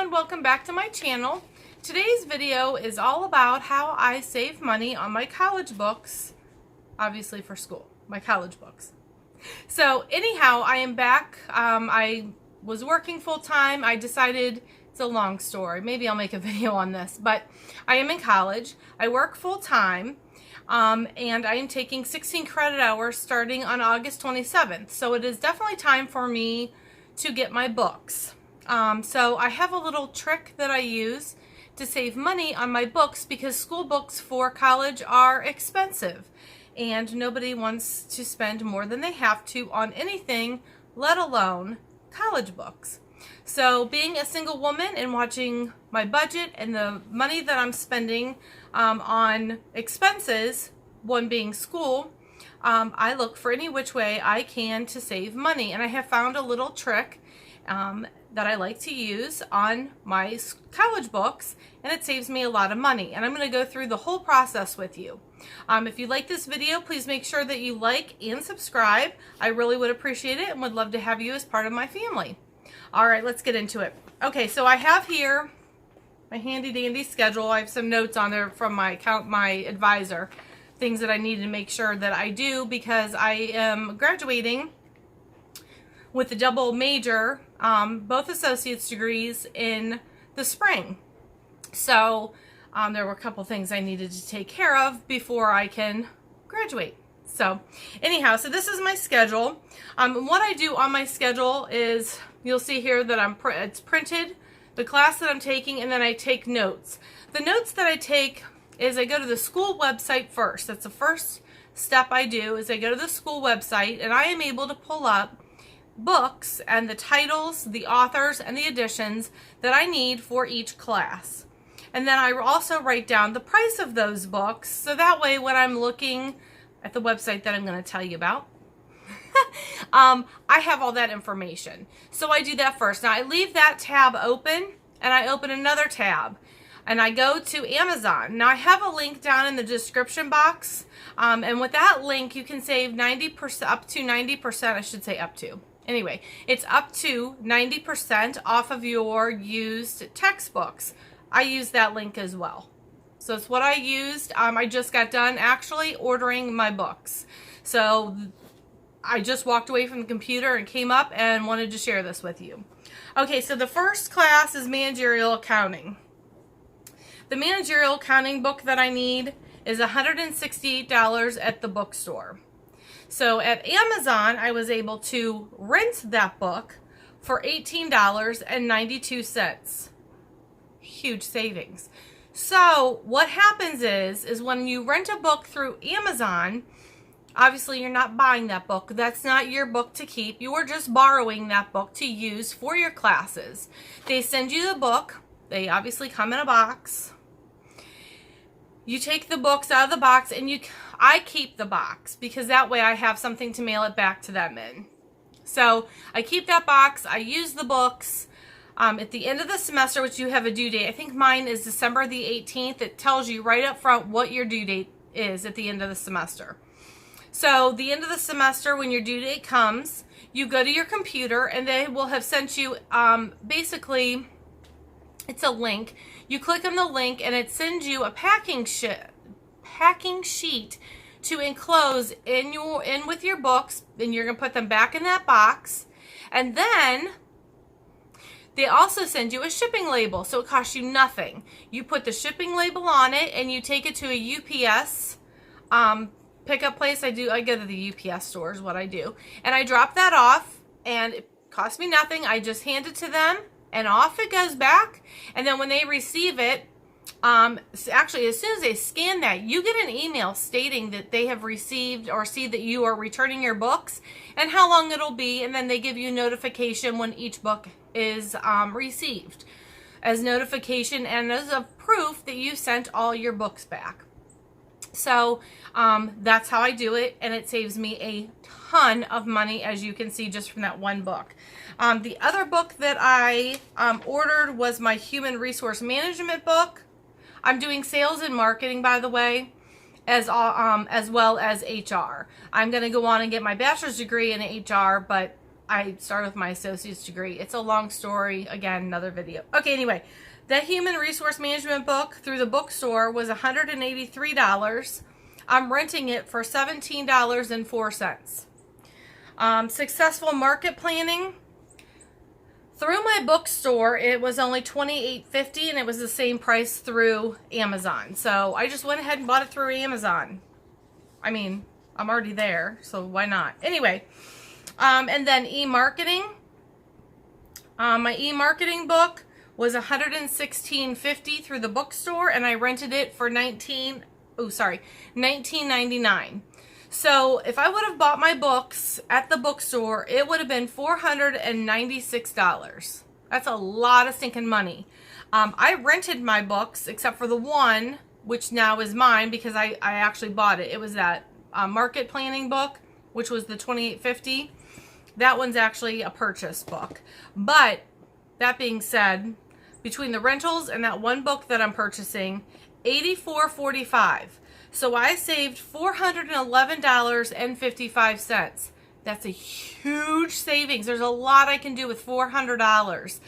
everyone, welcome back to my channel. Today's video is all about how I save money on my college books, obviously for school, my college books. So anyhow, I am back. I was working full-time. I decided, it's a long story, maybe I'll make a video on this, but I am in college. I work full-time. And I am taking 16 credit hours starting on August 27th. So it is definitely time for me to get my books. So I have a little trick that I use to save money on my books because school books for college are expensive and nobody wants to spend more than they have to on anything, let alone college books. So being a single woman and watching my budget and the money that I'm spending on expenses, one being school, I look for any which way I can to save money. And I have found a little trick that I like to use on my college books, and it saves me a lot of money. And I'm going to go through the whole process with you. If you like this video, please make sure that you like and subscribe. I really would appreciate it and would love to have you as part of my family. All right, let's get into it. Okay, so I have here my handy dandy schedule. I have some notes on there from my advisor, things that I need to make sure that I do because I am graduating with a double major, both associate's degrees in the spring. So there were a couple things I needed to take care of before I can graduate. So anyhow, so this is my schedule. What I do on my schedule is, you'll see here that it's printed, the class that I'm taking, and then I take notes. The notes that I take is I go to the school website first. That's the first step I do, is I go to the school website and I am able to pull up books and the titles, the authors, and the editions that I need for each class. And then I also write down the price of those books, so that way when I'm looking at the website that I'm going to tell you about, I have all that information. So I do that first. Now I leave that tab open and I open another tab and I go to Amazon. Now I have a link down in the description box, and with that link you can save 90%, up to 90%, I should say up to. Anyway, it's up to 90% off of your used textbooks. I use that link as well. So it's what I used. I just got done actually ordering my books. So I just walked away from the computer and came up and wanted to share this with you. Okay, so the first class is managerial accounting. The managerial accounting book that I need is $168 at the bookstore. So at Amazon, I was able to rent that book for $18.92. Huge savings. So what happens is when you rent a book through Amazon, obviously you're not buying that book. That's not your book to keep. You are just borrowing that book to use for your classes. They send you the book. They obviously come in a box. You take the books out of the box and I keep the box because that way I have something to mail it back to them in. So I keep that box. I use the books. At the end of the semester, which you have a due date, I think mine is December the 18th. It tells you right up front what your due date is at the end of the semester. So the end of the semester, when your due date comes, you go to your computer and they will have sent you, basically, it's a link. You click on the link and it sends you a packing sheet to enclose in with your books, and you're going to put them back in that box. And then they also send you a shipping label, so it costs you nothing. You put the shipping label on it and you take it to a UPS pickup place. I go to the UPS store is what I do. And I drop that off and it costs me nothing. I just hand it to them and off it goes back. And then when they receive it, actually as soon as they scan that, you get an email stating that they have received or see that you are returning your books and how long it'll be. And then they give you a notification when each book is received as notification and as a proof that you sent all your books back. So that's how I do it, and it saves me a ton of money, as you can see just from that one book. The other book that I ordered was my human resource management book. I'm doing sales and marketing, by the way, as well as HR. I'm going to go on and get my bachelor's degree in HR, but I started with my associate's degree. It's a long story. Again, another video. Okay, anyway, that human resource management book through the bookstore was $183. I'm renting it for $17.04. Successful market planning. Through my bookstore, it was only $28.50, and it was the same price through Amazon. So I just went ahead and bought it through Amazon. I mean, I'm already there, so why not? Anyway, and then e-marketing. My e-marketing book was $116.50 through the bookstore, and I rented it for $19.99. So if I would have bought my books at the bookstore, it would have been $496. That's a lot of stinking money. I rented my books, except for the one, which now is mine because I actually bought it. It was that market planning book, which was the $28.50. That one's actually a purchase book. But that being said, between the rentals and that one book that I'm purchasing, $84.45. So I saved $411.55. That's a huge savings. There's a lot I can do with $400.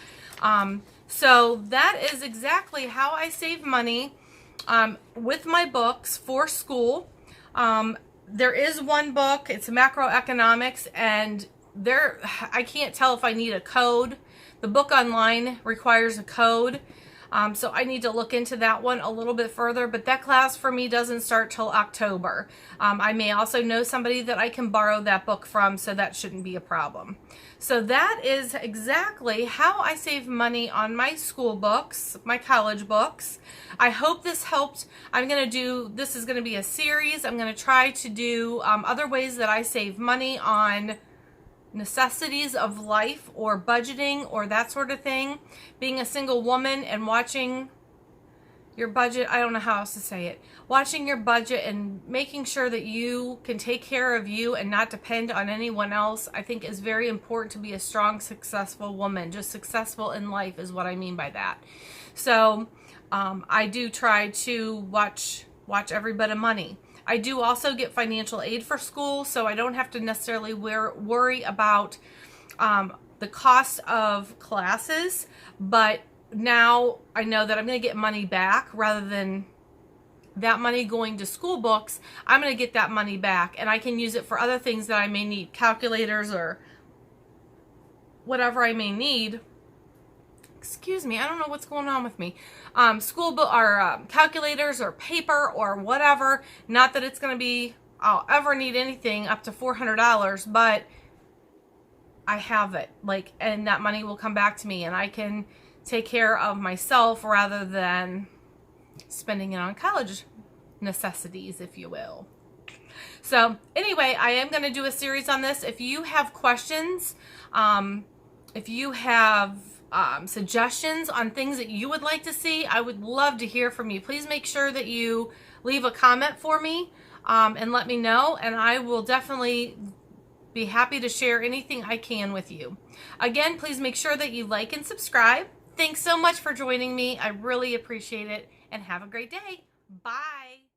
So that is exactly how I save money with my books for school. There is one book, it's macroeconomics, and I can't tell if I need a code. The book online requires a code. So I need to look into that one a little bit further, but that class for me doesn't start till October. I may also know somebody that I can borrow that book from, so that shouldn't be a problem. So that is exactly how I save money on my school books, my college books. I hope this helped. This is going to be a series. I'm going to try to do other ways that I save money on necessities of life or budgeting or that sort of thing. Being a single woman and watching your budget, I don't know how else to say it, watching your budget and making sure that you can take care of you and not depend on anyone else, I think is very important to be a strong, successful woman. Just successful in life is what I mean by that. So I do try to watch every bit of money. I do also get financial aid for school, so I don't have to necessarily worry about the cost of classes, but now I know that I'm going to get money back rather than that money going to school books. I'm going to get that money back, and I can use it for other things that I may need, calculators or whatever I may need. Excuse me, I don't know what's going on with me. School book or calculators or paper or whatever. Not that it's going to be, I'll ever need anything up to $400, but I have it. And that money will come back to me, and I can take care of myself rather than spending it on college necessities, if you will. So anyway, I am going to do a series on this. If you have questions, if you have suggestions on things that you would like to see, I would love to hear from you. Please make sure that you leave a comment for me and let me know, and I will definitely be happy to share anything I can with you. Again, please make sure that you like and subscribe. Thanks so much for joining me. I really appreciate it, and have a great day. Bye.